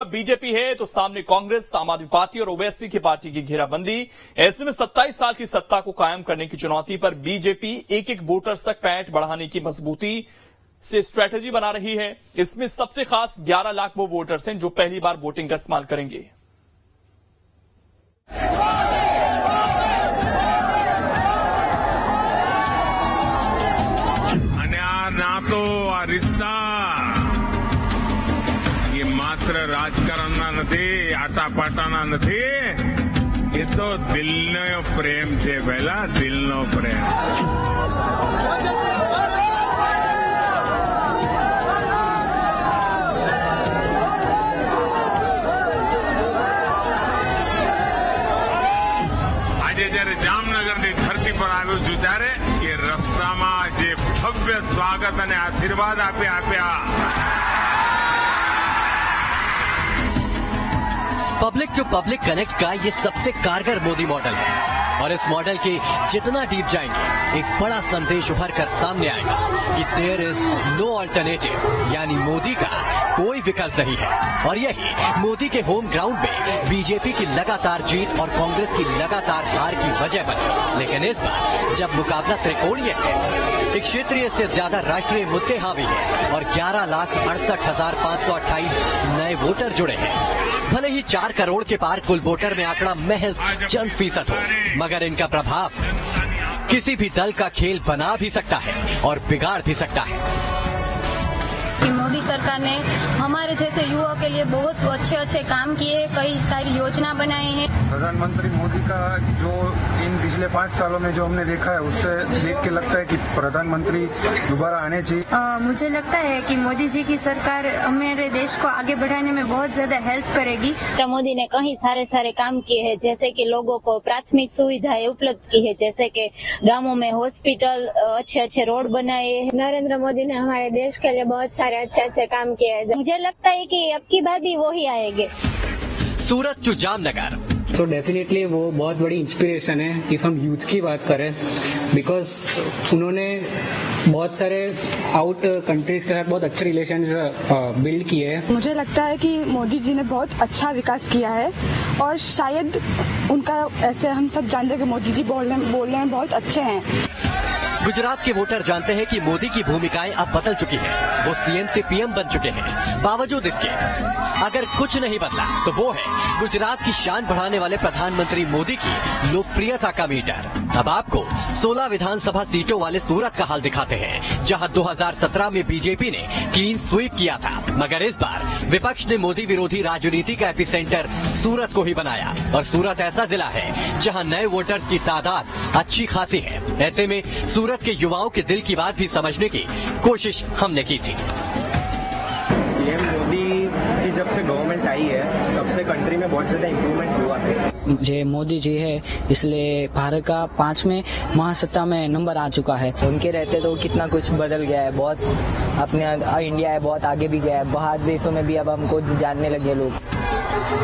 BJP है तो सामने कांग्रेस, आम आदमी पार्टी और ओवैसी की पार्टी की घेराबंदी। ऐसे में 27 साल की सत्ता को कायम करने की चुनौती पर बीजेपी एक एक वोटर्स तक पैठ बढ़ाने की मजबूती से स्ट्रैटेजी बना रही है। इसमें सबसे खास 11 लाख वो वोटर्स हैं जो पहली बार वोटिंग का इस्तेमाल करेंगे। नातो आ रिश्ता ये मात्र રાજકારણના નથી, આટાપાટાના નથી, એ તો દિલનો પ્રેમ છે, પહેલા દિલનો પ્રેમ। આજે જયારે જામનગરની ધરતી પર આવ્યો છું ત્યારે એ રસ્તામાં જે ભવ્ય સ્વાગત અને આશીર્વાદ આપ્યા। पब्लिक टू पब्लिक कनेक्ट का ये सबसे कारगर मोदी मॉडल है और इस मॉडल के जितना डीप जाएंगे एक बड़ा संदेश उभर कर सामने आएगा कि देयर इज नो अल्टरनेटिव, यानी मोदी का कोई विकल्प नहीं है। और यही मोदी के होम ग्राउंड में बीजेपी की लगातार जीत और कांग्रेस की लगातार हार की वजह बनी। लेकिन इस बार जब मुकाबला त्रिकोणीय है, एक क्षेत्रीय से ज्यादा राष्ट्रीय मुद्दे हावी है और 11,68,528 नए वोटर जुड़े हैं। भले ही 4 करोड़ के पार कुल वोटर में आंकड़ा महज चंद फीसद हो, मगर इनका प्रभाव किसी भी दल का खेल बना भी सकता है और बिगाड़ भी सकता है। कि मोदी सरकार ने हमारे जैसे युवाओं के लिए बहुत अच्छे काम किए हैं, कई सारी योजना बनाई हैं। प्रधानमंत्री मोदी का जो इन पिछले 5 सालों में जो हमने देखा है, उससे देख के लगता है कि प्रधानमंत्री दोबारा आने चाहिए। मुझे लगता है कि मोदी जी की सरकार हमारे देश को आगे बढ़ाने में बहुत ज्यादा हेल्प करेगी। मोदी ने कई सारे काम किए हैं, जैसे कि लोगों को प्राथमिक सुविधाएं उपलब्ध की है, जैसे कि गांवों में हॉस्पिटल, अच्छे रोड बनाए हैं। नरेंद्र मोदी ने हमारे देश के लिए बहुत सारे अच्छे काम किए हैं। मुझे लगता है कि अब की बार भी वो ही आएंगे। सूरत टू जामनगर। सो डेफिनेटली वो बहुत बड़ी इंस्पिरेशन है इफ हम यूथ की बात करें, बिकॉज उन्होंने बहुत सारे आउट कंट्रीज के साथ बहुत अच्छे रिलेशंस बिल्ड किए हैं। मुझे लगता है कि मोदी जी ने बहुत अच्छा विकास किया है और शायद उनका, ऐसे हम सब जानते हैं कि मोदी जी बोलने में बहुत अच्छे हैं। गुजरात के वोटर जानते हैं कि मोदी की भूमिकाएं अब बदल चुकी है। वो सीएम से पीएम बन चुके हैं। बावजूद इसके अगर कुछ नहीं बदला तो वो है गुजरात की शान बढ़ाने वाले प्रधानमंत्री मोदी की लोकप्रियता का मीटर। अब आपको 16 विधानसभा सीटों वाले सूरत का हाल दिखाते हैं, जहां 2017 में बीजेपी ने क्लीन स्वीप किया था, मगर इस बार विपक्ष ने मोदी विरोधी राजनीति का एपिसेंटर सूरत को ही बनाया। और सूरत ऐसा जिला है जहां नए वोटर्स की तादाद अच्छी खासी है। ऐसे में सूरत के युवाओं के दिल की बात भी समझने की कोशिश हमने की थी। पीएम मोदी की जब से गवर्नमेंट आई है तब से कंट्री में बहुत ज्यादा इम्प्रूवमेंट हुआ है। जे मोदी जी है, इसलिए भारत का 5वें महासत्ता में नंबर आ चुका है। उनके रहते तो कितना कुछ बदल गया है, बहुत अपने इंडिया है बहुत आगे भी गया है, बाहर देशों में भी अब हमको जानने लगे लोग।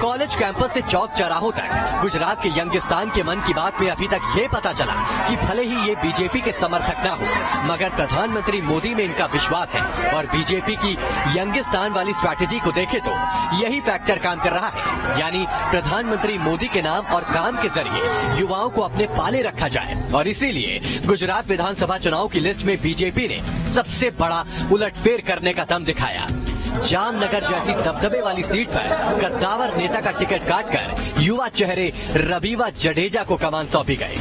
कॉलेज कैंपस से चौक चौराहों तक गुजरात के यंगिस्तान के मन की बात में अभी तक ये पता चला कि भले ही ये बीजेपी के समर्थक न हो, मगर प्रधानमंत्री मोदी में इनका विश्वास है। और बीजेपी की यंगिस्तान वाली स्ट्रैटेजी को देखे तो यही फैक्टर काम कर रहा है, यानी प्रधानमंत्री मोदी के नाम और काम के जरिए युवाओं को अपने पाले रखा जाए। और इसीलिए गुजरात विधानसभा चुनाव की लिस्ट में बीजेपी ने सबसे बड़ा उलटफेर करने का दम दिखाया। जामनगर जैसी दबदबे वाली सीट पर कद्दावर नेता का टिकट काटकर युवा चेहरे रवीवा जडेजा को कमान सौंपी गई।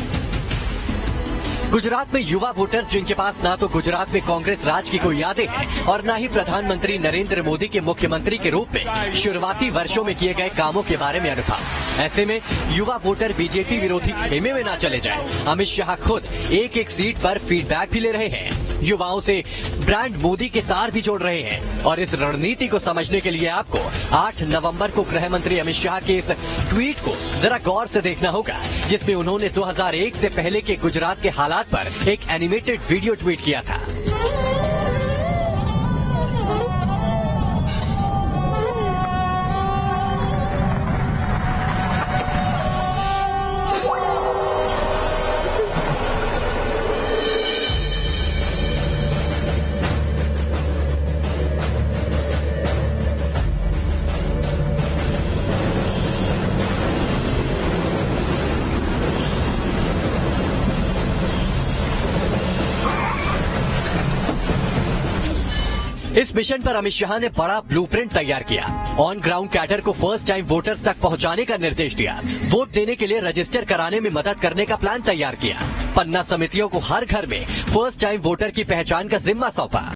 गुजरात में युवा वोटर्स जिनके पास ना तो गुजरात में कांग्रेस राज की कोई यादें हैं और न ही प्रधानमंत्री नरेंद्र मोदी के मुख्यमंत्री के रूप में शुरुआती वर्षों में किए गए कामों के बारे में अनुभव। ऐसे में युवा वोटर बीजेपी विरोधी खेमे में न चले जाएं। अमित शाह खुद एक एक सीट पर फीडबैक भी ले रहे हैं, युवाओं से ब्रांड मोदी के तार भी जोड़ रहे हैं। और इस रणनीति को समझने के लिए आपको 8 नवंबर को गृह मंत्री अमित शाह के इस ट्वीट को जरा गौर से देखना होगा, जिसमें उन्होंने 2001 से पहले के गुजरात के हालात पर एक एनिमेटेड वीडियो ट्वीट किया था। इस मिशन पर अमित शाह ने बड़ा ब्लूप्रिंट तैयार किया। ऑन ग्राउंड कैडर को फर्स्ट टाइम वोटर्स तक पहुंचाने का निर्देश दिया। वोट देने के लिए रजिस्टर कराने में मदद करने का प्लान तैयार किया। पन्ना समितियों को हर घर में फर्स्ट टाइम वोटर की पहचान का जिम्मा सौंपा।